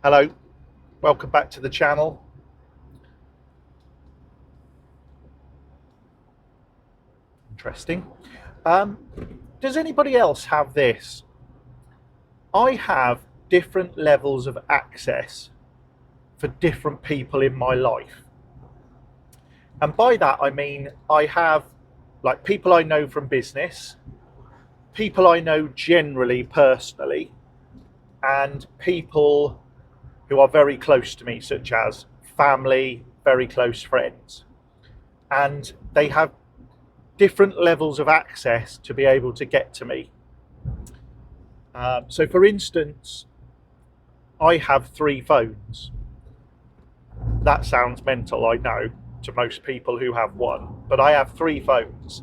Hello, welcome back to the channel. Interesting. Um, does anybody else have this? I have different levels of access for different people in my life. And by that, I mean I have like people I know from business, people I know generally personally, and people who are very close to me, such as family, very close friends. And they have different levels of access to be able to get to me. So, for instance, I have three phones. That sounds mental, I know, to most people who have one, but I have three phones.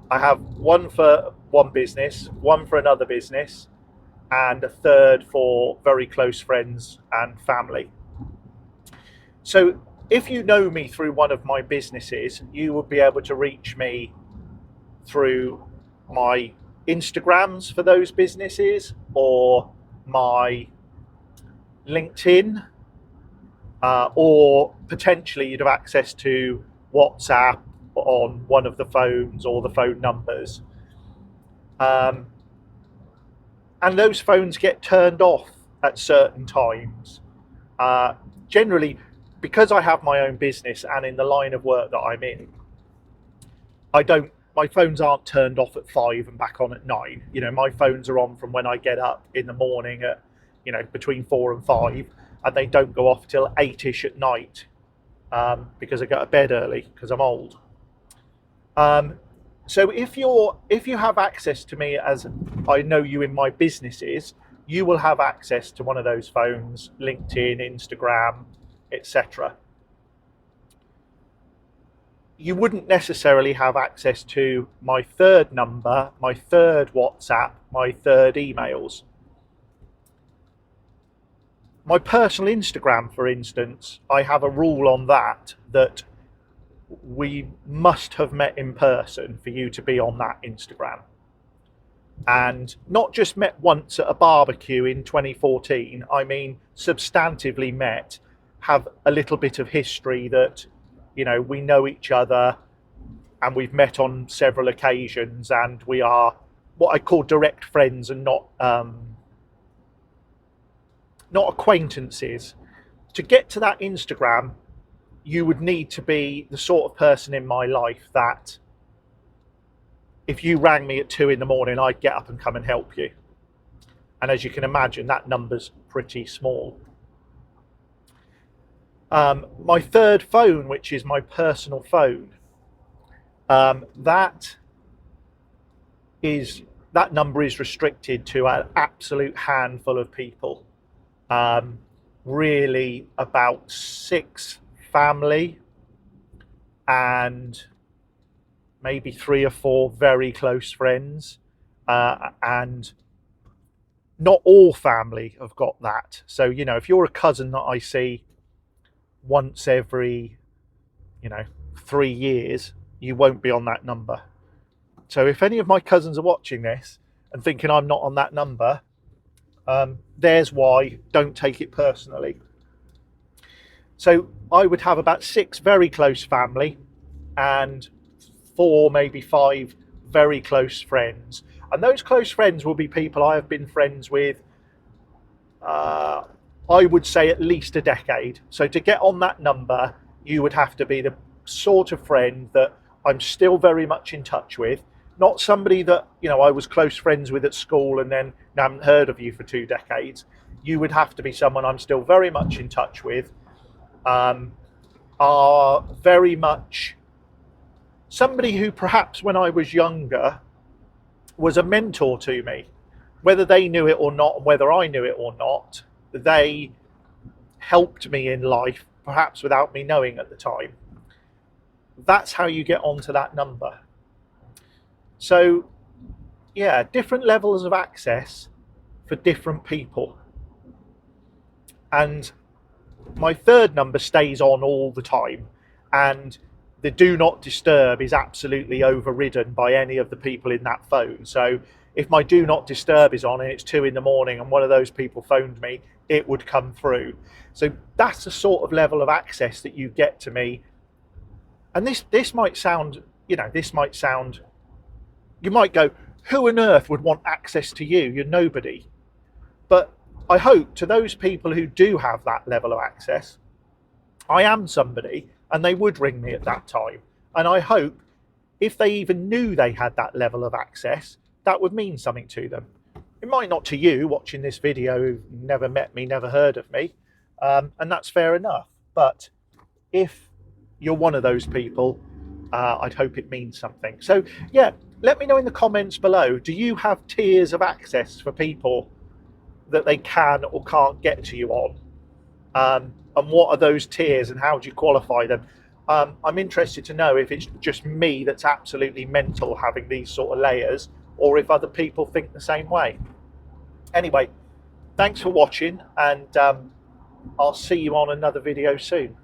I have one for one business, one for another business, and a third for very close friends and family. So, if you know me through one of my businesses, you will be able to reach me through my Instagrams for those businesses or my LinkedIn, or potentially you'd have access to WhatsApp on one of the phones or the phone numbers. Um, and those phones get turned off at certain times. Uh, Generally, because I have my own business and in the line of work that I'm in, I don't. My phones aren't turned off at 5 and back on at 9. My phones are on from when I get up in the morning at, between 4 and 5, and they don't go off till 8ish at night, because I go to bed early because I'm old. Um, so if you have access to me as I know you in my businesses, you will have access to one of those phones, LinkedIn, Instagram, etc. You wouldn't necessarily have access to my third number, my third WhatsApp, my third emails. My personal Instagram, for instance, I have a rule on that we must have met in person for you to be on that Instagram. And not just met once at a barbecue in 2014, I mean substantively met, have a little bit of history that, we know each other and we've met on several occasions and we are what I call direct friends and not acquaintances. To get to that Instagram, you would need to be the sort of person in my life that if you rang me at 2 in the morning, I'd get up and come and help you. And as you can imagine, that number's pretty small. My third phone, which is my personal phone, that number is restricted to an absolute handful of people. Really, about 6 family and maybe 3 or 4 very close friends, and not all family have got that. So if you're a cousin that I see once every 3 years, you won't be on that number. So if any of my cousins are watching this and thinking I'm not on that number, there's why. Don't take it personally. So I would have about 6 very close family and 4, maybe 5 very close friends. And those close friends will be people I have been friends with, I would say, at least a decade. So to get on that number, you would have to be the sort of friend that I'm still very much in touch with. Not somebody that, I was close friends with at school and then haven't heard of you for 2 decades. You would have to be someone I'm still very much in touch with, are very much somebody who perhaps when I was younger was a mentor to me. Whether they knew it or not, and whether I knew it or not, they helped me in life, perhaps without me knowing at the time. That's how you get onto that number. So, yeah, different levels of access for different people. And my third number stays on all the time, and the do not disturb is absolutely overridden by any of the people in that phone. So if my do not disturb is on and it's 2 in the morning and one of those people phoned me, it would come through. So that's the sort of level of access that you get to me. And this might sound, this might sound, you might go, who on earth would want access to you? You're nobody. But I hope to those people who do have that level of access, I am somebody, and they would ring me at that time. And I hope if they even knew they had that level of access, that would mean something to them. It might not to you watching this video who've never met me, never heard of me, and that's fair enough. But if you're one of those people, I'd hope it means something. So yeah, let me know in the comments below, do you have tiers of access for people that they can or can't get to you on? And what are those tiers and how do you qualify them? I'm interested to know if it's just me that's absolutely mental having these sort of layers, or if other people think the same way. Anyway, thanks for watching, and I'll see you on another video soon.